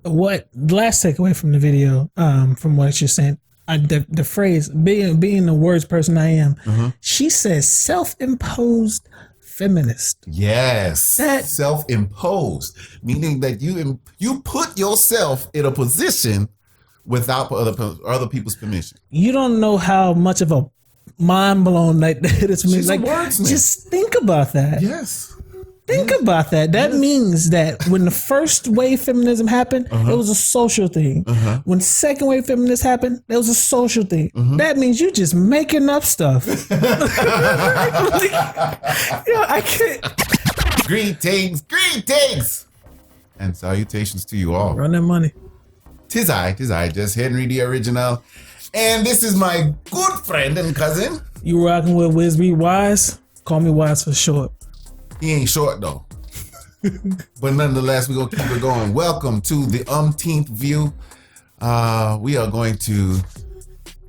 what last takeaway from the video, from what you're saying, the phrase being the worst person I am, she says self-imposed feminist. Yes, that self-imposed, meaning that you put yourself in a position without other people's permission. You don't know how much of a mind blown that it's me. Like, just think about that. Yes. Think about that. That means that when the first wave feminism happened, it was a social thing. When second wave feminism happened, it was a social thing. That means you just making up stuff. I can't. Greetings, and salutations to you all. Run that money. Tis I, just Henry the Original. And this is my good friend and cousin. You rocking with Wisby Wise? Call me Wise for short. He ain't short though. But nonetheless, we're gonna keep it going. Welcome to the umpteenth view. We are going to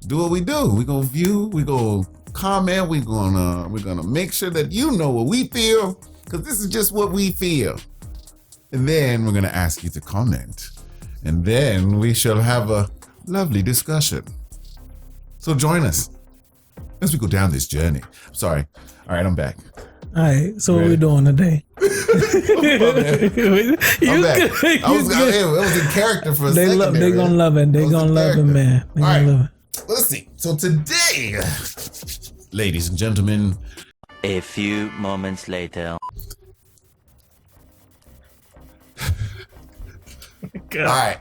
do what we do. We're gonna view, we're gonna comment, we're gonna make sure that you know what we feel, because this is just what we feel. And then we're gonna ask you to comment. And then we shall have a lovely discussion. So join us as we go down this journey. Sorry. All right, I'm back. All right, so what we doing today? I'm back. I was in character for a second. They're going to love it. They're going to love it, man. All right, let's see. So today, ladies and gentlemen. A few moments later. All right.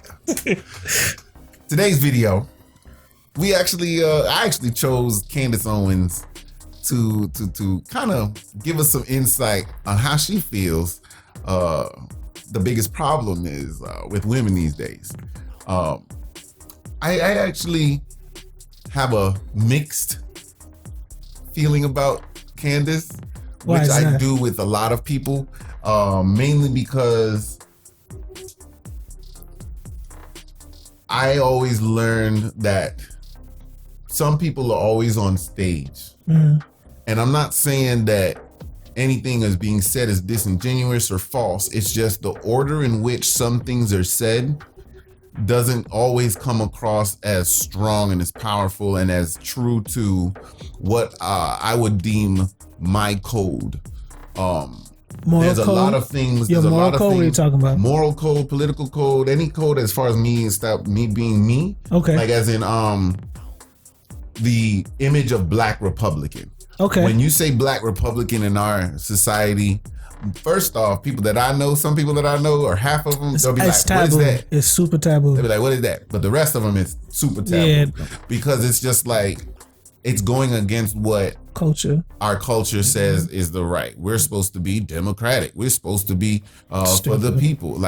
Today's video, I actually chose Candace Owens to kind of give us some insight on how she feels the biggest problem is with women these days. I actually have a mixed feeling about Candace, which I do with a lot of people, mainly because I always learned that some people are always on stage. And I'm not saying that anything is being said is disingenuous or false. It's just the order in which some things are said doesn't always come across as strong and as powerful and as true to what I would deem my code. There's a lot of things. Your moral code? What are you talking about? Moral code, political code, any code as far as me being me. Okay. Like as in the image of Black Republican. Okay. When you say Black Republican in our society, first off, some people that I know, or half of them, they'll be like, taboo. What is that? It's super taboo. They'll be like, what is that? But the rest of them is super taboo. Yeah. Because it's just like, it's going against what our culture says is the right. We're supposed to be democratic. We're supposed to be for the people.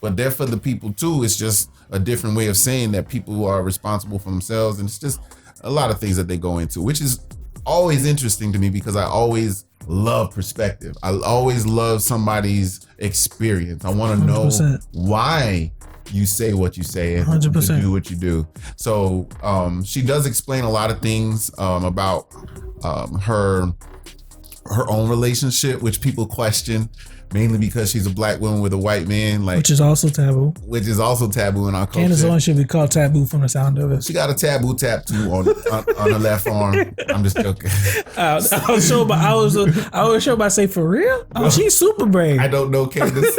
But they're for the people too. It's just a different way of saying that people are responsible for themselves. And it's just a lot of things that they go into, which is always interesting to me because I always love perspective. I always love somebody's experience. I want to know why you say what you say and 100%. Do what you do. So she does explain a lot of things about her own relationship, which people question, mainly because she's a Black woman with a white man, which is also taboo. In our culture. Candace Owens should be called taboo from the sound of it. She got a taboo tattoo on her left arm. I'm just joking. I was sure about say for real. Oh, she's super brave. I don't know Candace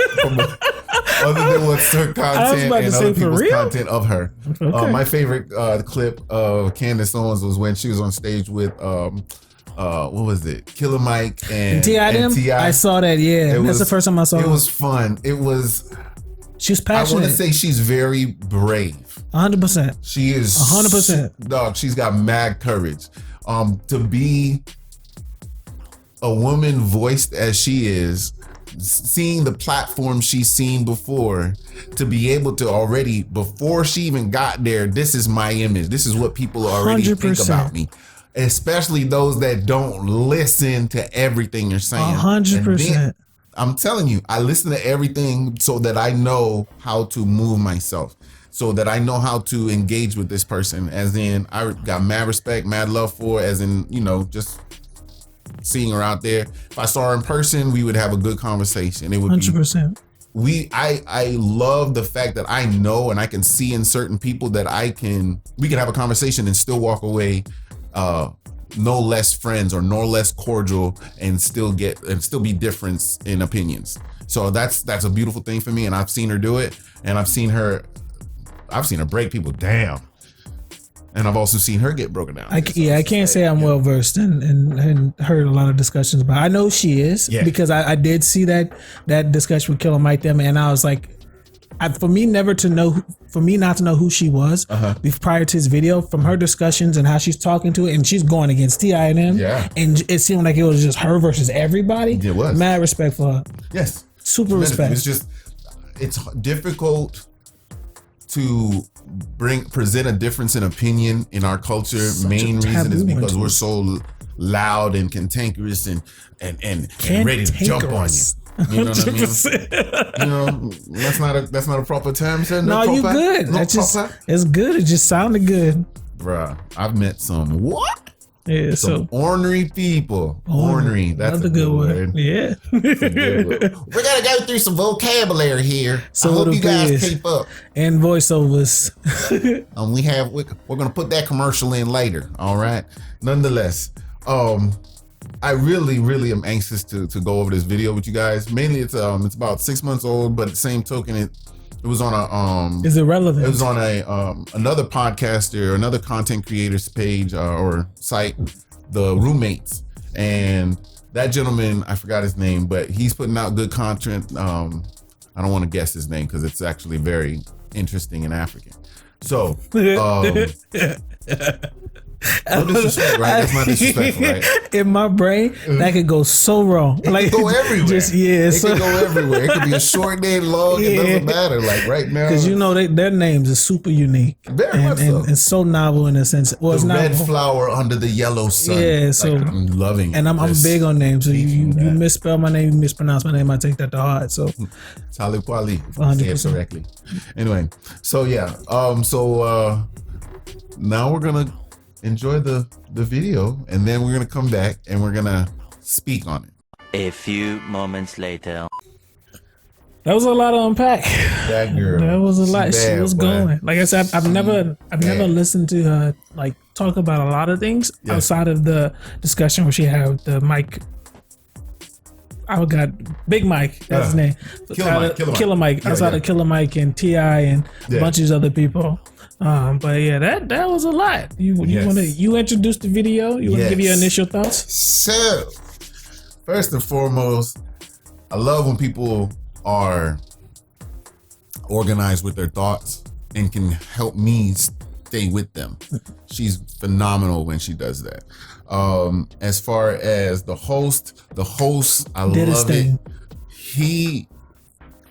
other than what's her content and other people's content of her. Okay. My favorite clip of Candace Owens was when she was on stage with what was it? Killer Mike and T.I. I saw that. Yeah, that's the first time I saw it. It was fun. She was passionate. I want to say she's very brave. 100%. She is 100%. Dog, she's got mad courage. To be a woman voiced as she is, seeing the platform she's seen before, to be able to already, before she even got there, this is my image. This is what people already 100%. Think about me. Especially those that don't listen to everything you're saying. 100%. I'm telling you, I listen to everything so that I know how to move myself, so that I know how to engage with this person. As in, I got mad respect, mad love for, as in, just seeing her out there. If I saw her in person, we would have a good conversation. It would 100%. I love the fact that I know and I can see in certain people that we can have a conversation and still walk away no less friends or no less cordial and still be difference in opinions. So that's a beautiful thing for me, and I've seen her do it, and I've seen her break people down. And I've also seen her get broken down. I can't say I'm well versed and heard a lot of discussions, but I know she is because I did see that discussion with Killer Mike them, and I was like, for me not to know who she was prior to his video, from her discussions and how she's talking to it, and she's going against T.I. and him, and it seemed like it was just her versus everybody. It was mad respect for her. Yes, super respect. It's difficult to present a difference in opinion in our culture. Main reason is because we're so loud and cantankerous and ready to jump on you. You know what I mean? You know, that's not a proper term, sir. No, you good. It's good. It just sounded good. Bruh, I've met some Yeah, some ornery people. Ornery. That's a good word. Yeah. We're gonna go through some vocabulary here. So I hope you guys keep up. And voiceovers. We're gonna put that commercial in later. All right. Nonetheless, I really, really am anxious to go over this video with you guys. Mainly, it's about 6 months old, but at the same token, it was on a Is it relevant? It was on a another podcaster, another content creator's page or site, The Roommates, and that gentleman, I forgot his name, but he's putting out good content. I don't want to guess his name because it's actually very interesting and African. So. No disrespect, right? That's not disrespectful, right? In my brain, that could go so wrong. It could go everywhere. It could go everywhere. It could be a short day, long. It doesn't matter. Like right now, because you know their names are super unique, very much so, and so novel in a sense. Well, the red flower under the yellow sun. Yeah, so I'm loving it. And I'm big on names. So you misspell my name, you mispronounce my name, I take that to heart. So Talib Kweli, say it correctly. Anyway, so yeah, now we're gonna enjoy the video, and then we're gonna come back and we're gonna speak on it. A few moments later. That was a lot to unpack. That girl. That was a lot. She was going. Like I said, I've never listened to her like talk about a lot of things outside of the discussion where she had with the Mike. Oh God, Big Mike. That's his name. Killer Mike. Outside of Killer Mike and T.I. and a bunch of these other people. But yeah, that was a lot. You introduced the video. You want to give your initial thoughts? So, first and foremost, I love when people are organized with their thoughts and can help me stay with them. She's phenomenal when she does that. As far as the host, I love it. He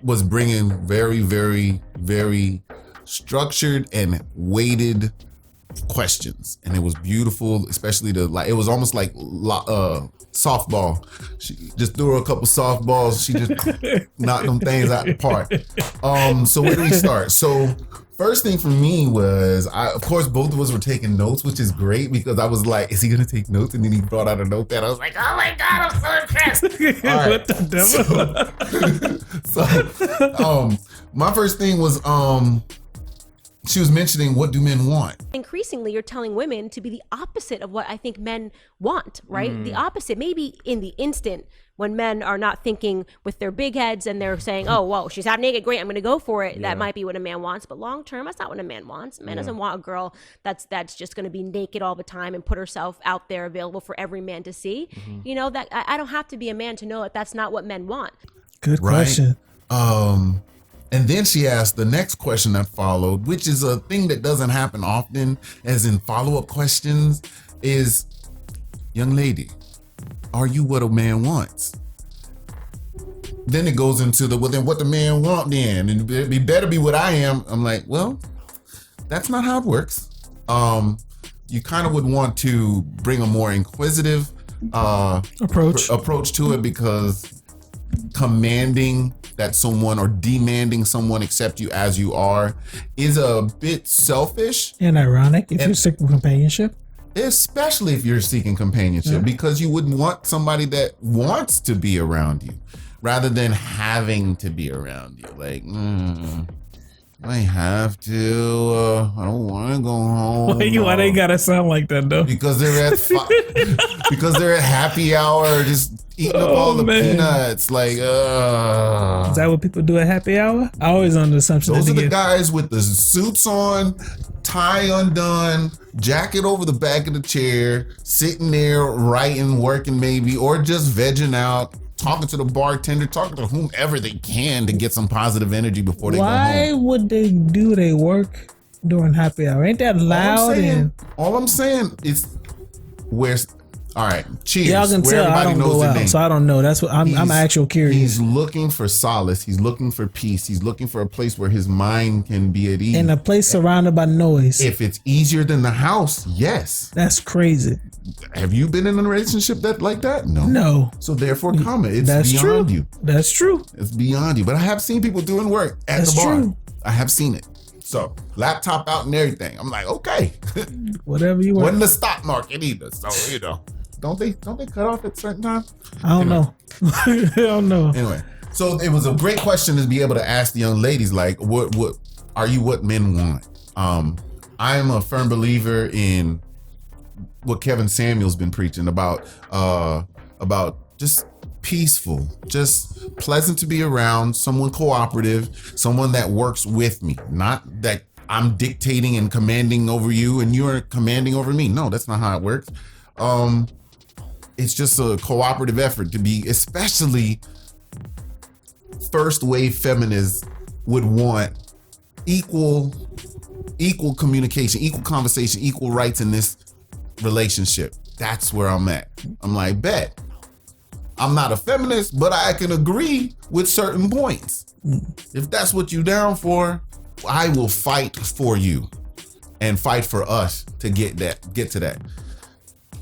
was bringing very, very, very structured and weighted questions, and it was beautiful, especially it was almost like softball. She just threw her a couple softballs. She just knocked them things out the park. So where do we start? So first thing for me was, of course, both of us were taking notes, which is great because I was like, is he gonna take notes? And then he brought out a notepad. I was like, oh my God, I'm so impressed. All right. What the devil? So my first thing was, she was mentioning, what do men want? Increasingly, you're telling women to be the opposite of what I think men want, right? The opposite, maybe in the instant when men are not thinking with their big heads and they're saying, oh, whoa, she's half naked, great, I'm going to go for it. That might be what a man wants. But long term, that's not what a man wants. A man doesn't want a girl that's just going to be naked all the time and put herself out there available for every man to see. You know, that I don't have to be a man to know that that's not what men want. Good question. And then she asked the next question that followed, which is a thing that doesn't happen often, as in follow-up questions, is, young lady, are you what a man wants? Then it goes into well, then what the man want then? And it better be what I am. I'm like, well, that's not how it works. You kind of would want to bring a more inquisitive approach to it, because commanding that someone or demanding someone accept you as you are is a bit selfish and ironic if you're seeking companionship. Especially if you're seeking companionship, because you wouldn't want somebody that wants to be around you. rather than having to be around you. Like, I have to. I don't want to go home. Why they gotta sound like that though? Because they're at because they're at happy hour, just eating up all the peanuts. Like, is that what people do at happy hour? I always under the assumption those are the guys with the suits on, tie undone, jacket over the back of the chair, sitting there writing, working maybe, or just vegging out. Talking to the bartender, talking to whomever they can to get some positive energy before they go home. Why would they do their work during happy hour? Ain't that loud? All I'm saying is, where's all right? Cheers. Y'all can tell I don't go out, so I don't know. That's what I'm actual curious. He's looking for solace. He's looking for peace. He's looking for a place where his mind can be at ease. In a place surrounded by noise. If it's easier than the house, yes. That's crazy. Have you been in a relationship that like that? No. No. So therefore, comment. It's beyond you. That's true. It's beyond you. But I have seen people doing work at the bar. True. I have seen it. So laptop out and everything. I'm like, okay. Whatever you want. Wasn't the stock market either. So don't they cut off at certain times? I don't know. I don't know. Anyway, so it was a great question to be able to ask the young ladies, like, what are you what men want? I am a firm believer in what Kevin Samuel's been preaching about just peaceful, just pleasant to be around, someone cooperative, someone that works with me, not that I'm dictating and commanding over you and you're commanding over me. No, that's not how it works. It's just a cooperative effort to be, especially first wave feminists would want equal communication, equal conversation, equal rights in this relationship. That's where I'm at. I'm like, bet. I'm not a feminist, but I can agree with certain points. If that's what you down for, I will fight for you and fight for us to get to that.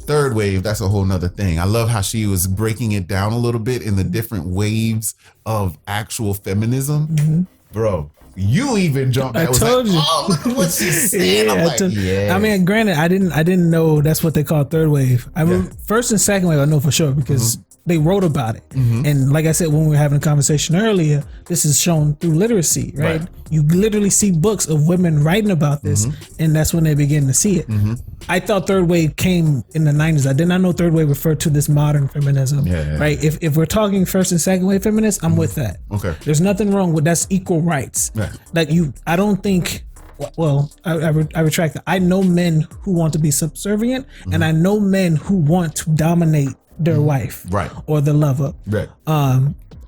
Third wave, that's a whole nother thing. I love how she was breaking it down a little bit in the different waves of actual feminism. Mm-hmm. Bro, you even jumped. I told you. Oh, look at what she said. I'm like, I mean, granted, I didn't know that's what they call third wave. I mean, first and second wave, I know for sure because they wrote about it. Mm-hmm. And like I said, when we were having a conversation earlier, this is shown through literacy, right? You literally see books of women writing about this, and that's when they begin to see it. Mm-hmm. I thought third wave came in the 90s. I did not know third wave referred to this modern feminism, right? If we're talking first and second wave feminists, I'm with that. Okay. There's nothing wrong with that's equal rights. Right. Like I don't think, well, I retract that. I know men who want to be subservient, and I know men who want to dominate their wife, or the lover. Right.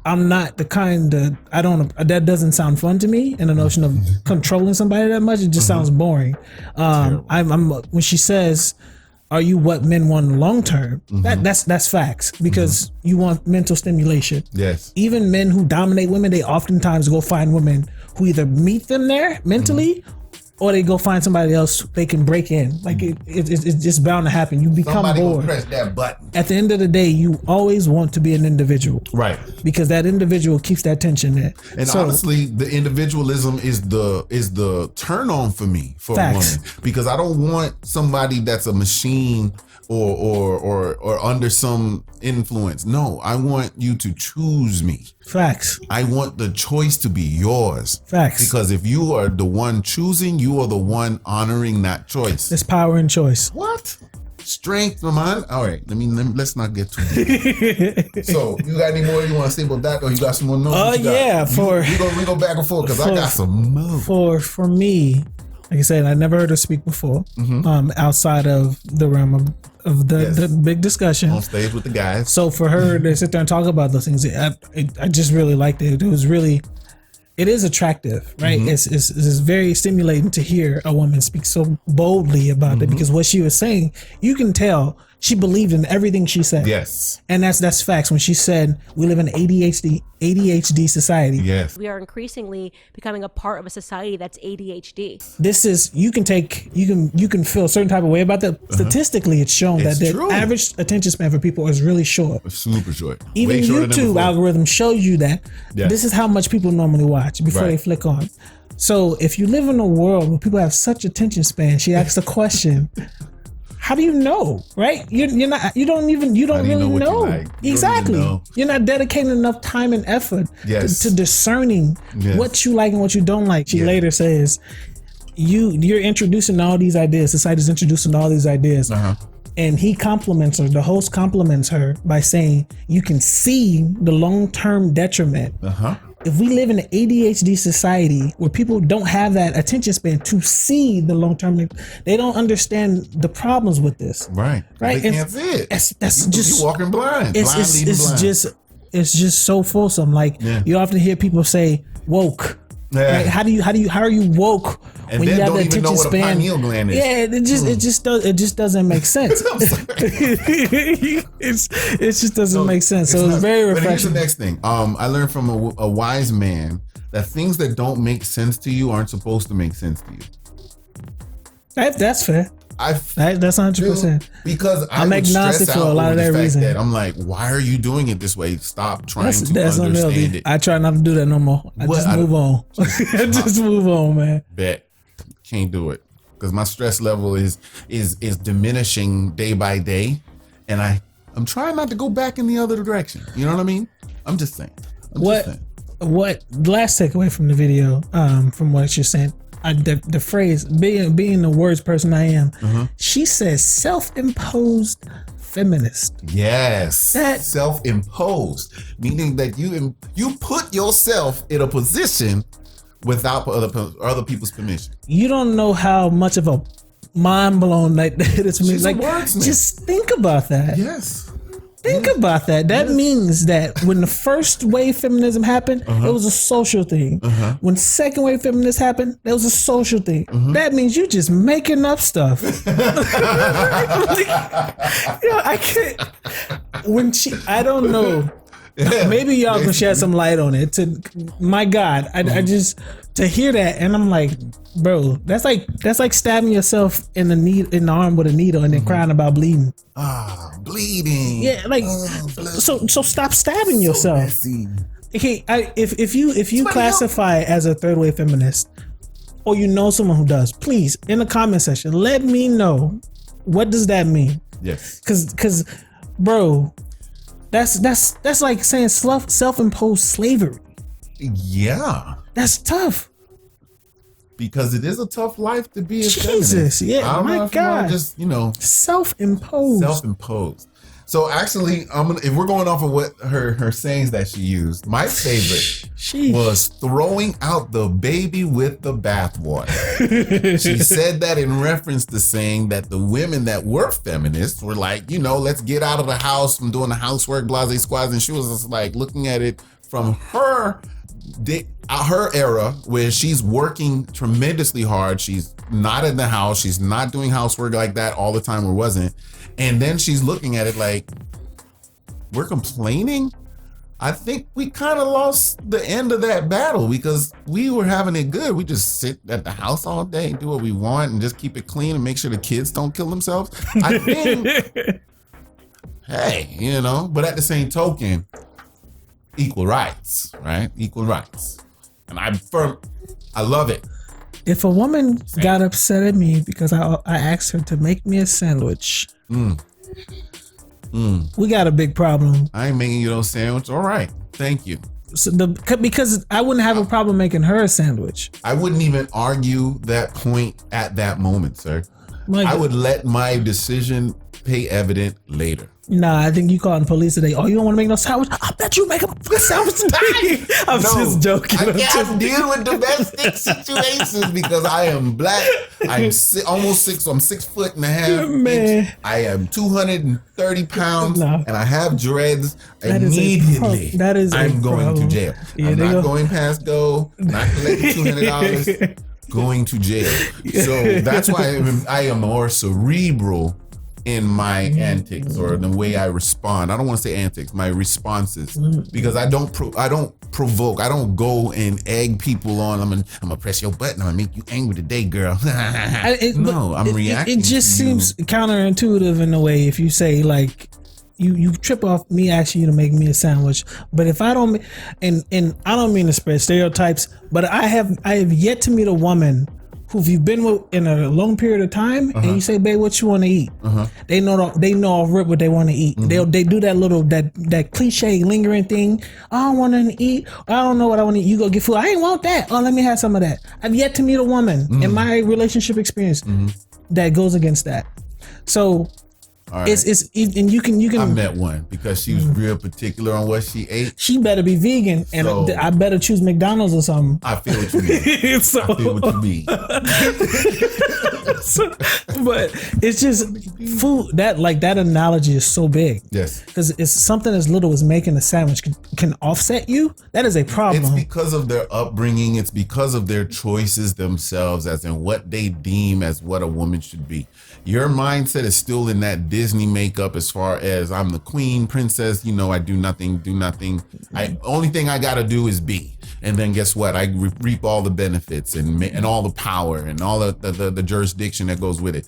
I'm not the kind that that doesn't sound fun to me. And the notion of controlling somebody that much, it just sounds boring. I'm when she says, "Are you what men want long term?" That's facts because you want mental stimulation. Yes. Even men who dominate women, they oftentimes go find women who either meet them there mentally. Or they go find somebody else they can break in. Like it's just bound to happen. You become somebody bored. Will press that button. At the end of the day, you always want to be an individual, right? Because that individual keeps that tension there. And honestly, the individualism is the turn on for me for a woman because I don't want somebody that's a machine or under some influence. No, I want you to choose me. Facts. I want the choice to be yours. Facts. Because if you are the one choosing, you are the one honoring that choice. There's power in choice. What? Strength, man. All right, let's not get too deep. So, you got any more you want to say about that, or you got some more notes? We go back and forth because I got some more. For me, like I said, I never heard her speak before. Outside of the realm of the big discussion on stage with the guys. So for her to sit there and talk about those things, I just really liked it. It is attractive, right? It's very stimulating to hear a woman speak so boldly about it because what she was saying, you can tell she believed in everything she said. Yes. And that's facts. When she said we live in an ADHD society. Yes. We are increasingly becoming a part of a society that's ADHD. This is, you can feel a certain type of way about that. Statistically, it's shown that the average attention span for people is really short. It's super short. Even YouTube algorithm shows you that this is how much people normally watch before they flick on. So if you live in a world where people have such attention span, she asked the question, how do you know, right? You don't really know. Exactly. You're not dedicating enough time and effort to discerning what you like and what you don't like. She later says, you're introducing all these ideas. Society's introducing all these ideas. And he compliments her, the host compliments her by saying, you can see the long-term detriment. If we live in an ADHD society where people don't have that attention span to see the long-term, they don't understand the problems with this. Right. They can't see it. That's just you walking blind. It's just so fulsome. Like you often hear people say woke. Right? How are you woke and when then you have don't the even know attention what span? a pineal gland is. It just doesn't make sense. it just doesn't make sense. So it's very refreshing. But here's the next thing. I learned from a wise man that things that don't make sense to you aren't supposed to make sense to you. That's fair. That's 100%. Because I'm agnostic for a lot of that reason. That I'm like, why are you doing it this way? Stop trying to understand it. I try not to do that no more. I just move on. Just move on, man. Bet. Can't do it. Because my stress level is diminishing day by day. And I'm trying not to go back in the other direction. You know what I mean? I'm just saying. What last takeaway from the video, from what you're saying, the phrase, being the worst person I am, she says self-imposed feminist. Yes. Self-imposed, meaning that you put yourself in a position without other people's permission. You don't know how much of a mind blown that is for me. She's a wordsmith. Just think about that. Yes. Think about that. That means that when the first wave feminism happened, it was a social thing. When second wave feminism happened, that was a social thing. That means you just making up stuff. I can't. I don't know. Maybe y'all can shed some light on it. My God, I just to hear that, and I'm like, bro, that's like stabbing yourself in the arm with a needle and then crying about bleeding. Bleeding. Yeah, like so stop stabbing yourself. Okay, if you classify as a third wave feminist, or you know someone who does, please in the comment section let me know, what does that mean? Yes, because bro, that's like saying self-imposed slavery. Yeah, that's tough. Because it is a tough life to be a feminist. Yeah, my God. Just, self-imposed. So actually, if we're going off of what her sayings that she used, my favorite was throwing out the baby with the bathwater. She said that in reference to saying that the women that were feminists were like, let's get out of the house from doing the housework, blase squads, and she was just like looking at it from her era, where she's working tremendously hard. She's not in the house. She's not doing housework like that all the time, or wasn't. And then she's looking at it like, we're complaining? I think we kind of lost the end of that battle, because we were having it good. We just sit at the house all day and do what we want and just keep it clean and make sure the kids don't kill themselves. I think, hey, but at the same token, equal rights, right? Equal rights. And I love it. If a woman got upset at me because I asked her to make me a sandwich, we got a big problem. I ain't making you no sandwich. All right. Thank you. So because I wouldn't have a problem making her a sandwich. I wouldn't even argue that point at that moment, sir. I would let my decision pay evident later. Nah, I think you calling the police today. Oh, you don't want to make no sandwich? I bet you make a sandwich today. I'm just joking. I can't deal with domestic situations because I am black. I'm almost 6, so I'm 6'1.5". Man, I am 230 pounds, and I have dreads. Immediately, I'm going to jail. Yeah, I'm not going past go. Not collecting $200. Going to jail. So that's why I am more cerebral in my antics, or the way I respond. I don't want to say antics, my responses, because I don't provoke. I don't go and egg people on. I'm gonna press your button. I'm gonna make you angry today, girl. I'm reacting. It just seems counterintuitive in a way if you say like, you trip off me asking you to make me a sandwich, but if I don't, and I don't mean to spread stereotypes, but I have yet to meet a woman who you've been with in a long period of time, and you say, "Babe, what you want to eat?" They know off rip what they want to eat. They do that little that cliche lingering thing. I don't want to eat. I don't know what I want to eat. You go get food. I ain't want that. Oh, let me have some of that. I've yet to meet a woman in my relationship experience that goes against that. So. Right. It's and you can. I met one because she was real particular on what she ate. She better be vegan, and so, I better choose McDonald's or something. I feel what you mean. I feel what you mean. But it's just food. That analogy is so big. Yes, because it's something as little as making a sandwich can offset you. That is a problem. It's because of their upbringing. It's because of their choices themselves, as in what they deem as what a woman should be. Your mindset is still in that Disney makeup as far as I'm the queen, princess, I do nothing. Only thing I got to do is be. And then guess what? I reap all the benefits and all the power and all the jurisdiction that goes with it.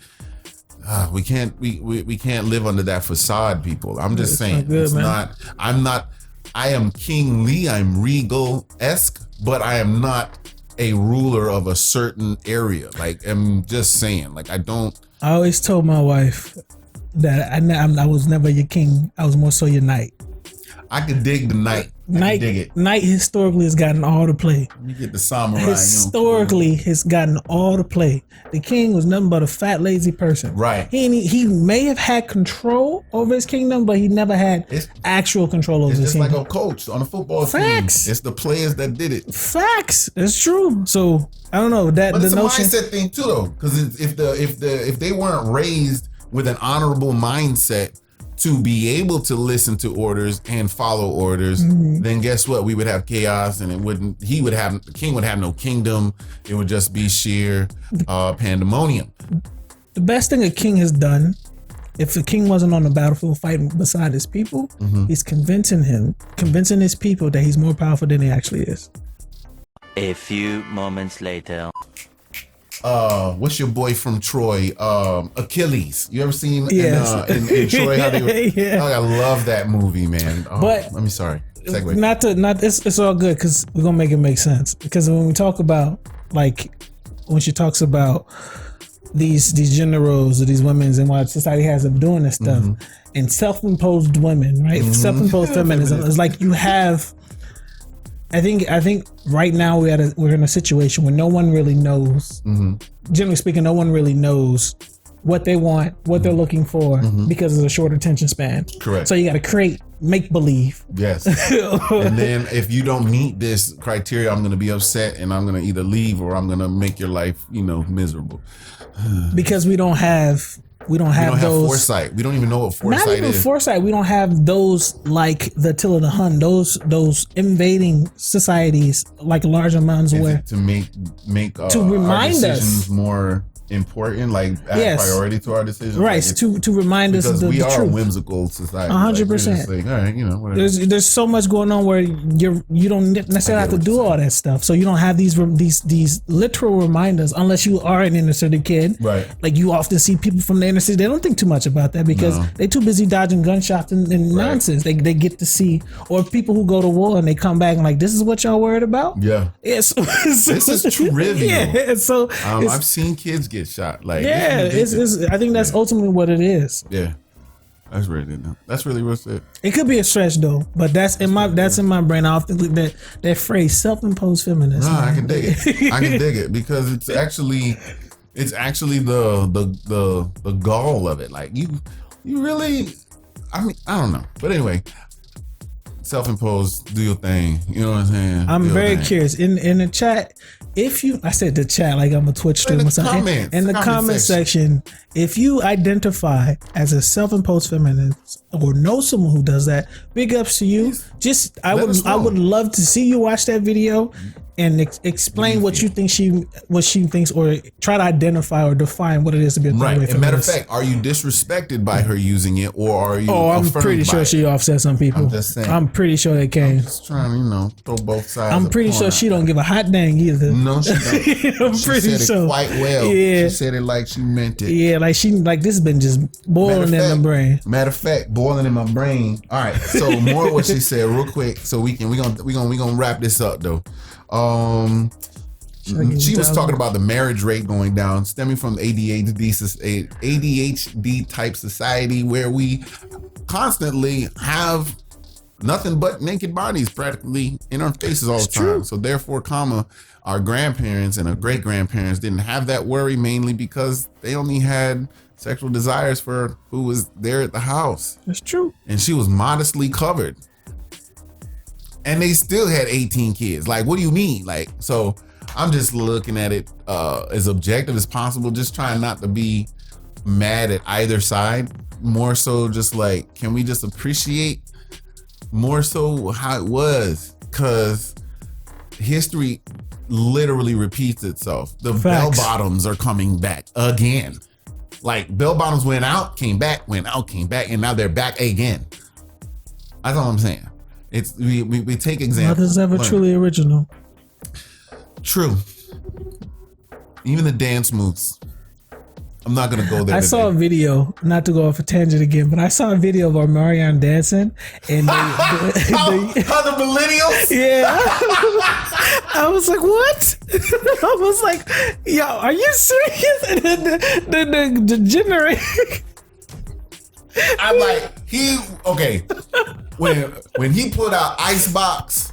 We can't live under that facade, people. I'm just saying. I am kingly, I'm regal-esque, but I am not a ruler of a certain area. Like, I'm just saying, I always told my wife that I was never your king. I was more so your knight. I could dig the knight. Knight historically has gotten all the play. You get the samurai. Historically has gotten all the play. The king was nothing but a fat, lazy person. Right. He may have had control over his kingdom, but he never had actual control over his kingdom. It's just like a coach on a football team. Facts. It's the players that did it. Facts. It's true. So I don't know that. But it's the a notion, mindset thing too, though, because if they weren't raised with an honorable mindset to be able to listen to orders and follow orders, then guess what? We would have chaos, and the king would have no kingdom. It would just be sheer pandemonium. The best thing a king has done, if the king wasn't on the battlefield fighting beside his people, he's convincing his people that he's more powerful than he actually is. A few moments later. What's your boy from Troy? Achilles. You ever seen in Troy? How they I love that movie, man. But let me segue. It's all good because we're gonna make it make sense. Because when we talk about when she talks about these gender roles or these women's and why society has them doing this stuff and self-imposed women, right? Self-imposed feminism is like you have. I think right now we're in a situation where no one really knows. Generally speaking, no one really knows what they want, what they're looking for, because of the short attention span. Correct. So you got to make believe. Yes. And then if you don't meet this criteria, I'm going to be upset, and I'm going to either leave or I'm going to make your life, miserable. Because we don't have those foresight. We don't even know what foresight is. Not even foresight. We don't have those like the Attila the Hun. Those invading societies like large amounts where to make to remind our decisions us more important, add priority to our decisions. Right. To remind us of the we are truth. A whimsical society. 100%. All right, whatever. There's so much going on where you don't necessarily have to do all that stuff. So you don't have these literal reminders unless you are an inner city kid. Right. Like you often see people from the inner city. They don't think too much about that because they're too busy dodging gunshots and nonsense. They get to see, or people who go to war and they come back and like, this is what y'all worried about. Yeah. Yes. This is trivial. Yeah. So I've seen kids get shot. I think that's ultimately what it is. Yeah, that's really it. That's really what's it. It could be a stretch though, but that's in my brain. I often think that phrase self-imposed feminism. No, I can dig it. I can dig it because it's actually the gall of it. Like you really. I mean, I don't know, but anyway. Self-imposed, do your thing. You know what I'm saying? I'm very curious. In the chat, I said the chat like I'm a Twitch stream or something. In the comment section, if you identify as a self-imposed feminist or know someone who does that, big ups to you. I would love to see you watch that video and explain what you think what she thinks, or try to identify or define what it is to be a third wave feminist. Matter of fact, are you disrespected by her using it, or are you? Oh, I'm pretty sure she offset some people. I'm just saying. I'm pretty sure they can. I'm just trying to, throw both sides. I'm pretty sure she don't give a hot dang either. No, she don't. She said it quite well. Yeah. She said it like she meant it. Yeah, like this has been just boiling in my brain. Matter of fact, boiling in my brain. All right, so more of what she said real quick, so we gonna wrap this up though. She was talking about the marriage rate going down, stemming from ADHD type society where we constantly have nothing but naked bodies practically in our faces all the time. True. So therefore, our grandparents and our great grandparents didn't have that worry, mainly because they only had sexual desires for who was there at the house. That's true. And she was modestly covered. And they still had 18 kids. Like, what do you mean? Like, so I'm just looking at it as objective as possible, just trying not to be mad at either side. More so just like, can we just appreciate more so how it was? Because history literally repeats itself. The bell bottoms are coming back again. Like, bell bottoms went out, came back, and now they're back again. That's all I'm saying. It's we take examples. Nothing's ever truly original. True. Even the dance moves. I'm not gonna go there. I saw a video, not to go off a tangent again, but I saw a video of Marianne dancing, and how the millennials? Yeah. I was like, what? I was like, yo, are you serious? And then the generation. I'm like, when he put out Icebox,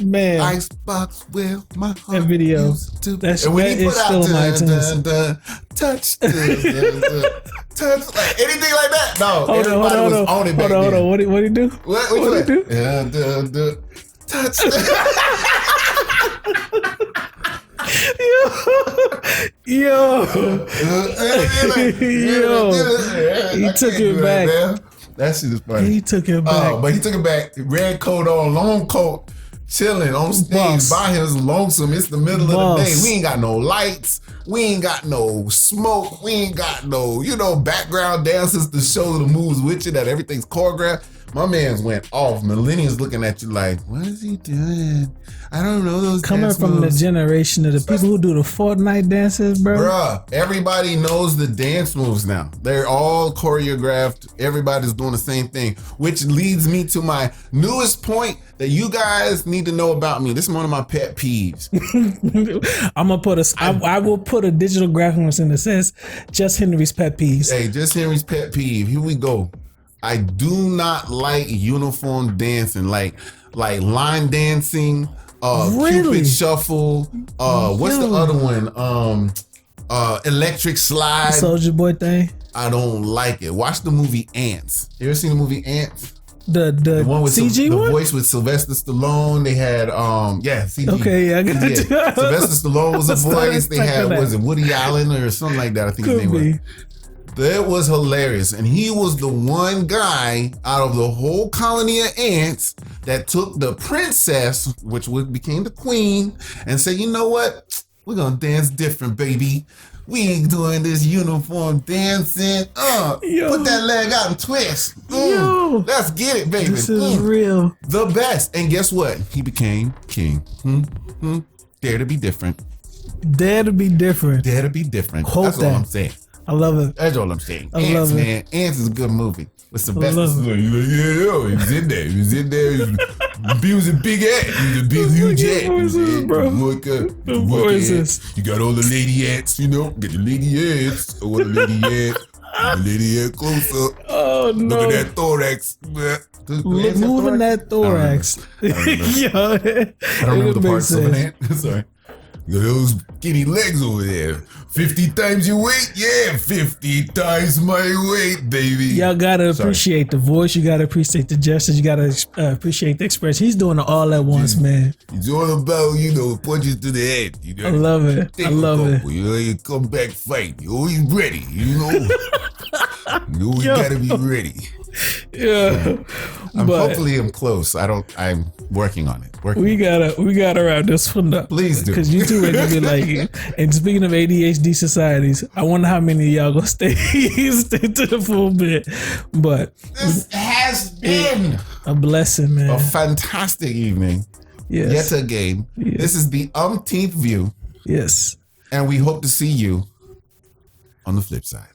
man, Icebox will my heart that video used to. That's and when he put still out my touch, like anything like that. No, everybody was on it back then. Hold on. What did he do? What did he do? Touch. Yo. He took it back. That shit is funny. He took it back. But he took it back. Red coat on, long coat, chilling on stage by his lonesome. It's the middle of the day. We ain't got no lights. We ain't got no smoke. We ain't got no, background dancers to show the moves with you, that everything's choreographed. My man's went off. Millennials looking at you like, what is he doing? I don't know those coming from moves. The generation of the people who do the Fortnite dances, bro. Bruh, everybody knows the dance moves now. They're all choreographed. Everybody's doing the same thing, which leads me to my newest point that you guys need to know about me. This is one of my pet peeves. I will put a digital graphic in that says just Henry's pet peeves. Hey, just Henry's pet peeve. Here we go. I do not like uniform dancing, like line dancing, Cupid shuffle. What's the other one? Electric slide. Soulja Boy thing. I don't like it. Watch the movie Ants. You ever seen the movie Ants? The one with CG the one? voice with Sylvester Stallone. They had CG. Okay, yeah, I got you. Sylvester Stallone was a voice. They had was it Woody Allen or something like that? I think his name was. That was hilarious. And he was the one guy out of the whole colony of ants that took the princess, which became the queen, and said, you know what? We're going to dance different, baby. We ain't doing this uniform dancing. Put that leg out and twist. Let's get it, baby. This is real. The best. And guess what? He became king. Dare to be different. Dare to be different. Dare to be different. Quote That's that. all I'm saying. I love it. That's all I'm saying. I love it. Man. Ants is a good movie. With Sylvester Stallone. He was in there. He was in there. He was a big ant. He was a big, huge ant. You got all the lady ants, Get the lady ants. Or the lady ant. The lady ant closer. Oh, no. Look at that thorax. Moving that thorax. I don't remember the parts of an ant. Sorry. Those skinny legs over there. 50 times your weight? Yeah, 50 times my weight, baby. Y'all gotta appreciate the voice. You gotta appreciate the gestures. You gotta appreciate the expression. He's doing it all at once, man. It's all about, punches to the head. I love it. I love it. You come back fight. You're always ready, You always gotta be ready. Yeah. Hopefully I'm close. I'm working on it. We gotta wrap this one up. Please do. Because you two ready to be like, and speaking of ADHD societies, I wonder how many of y'all gonna stay to the full bit. But this has been a blessing, man. A fantastic evening. Yes. Yet again. Yes. This is the umpteenth view. Yes. And we hope to see you on the flip side.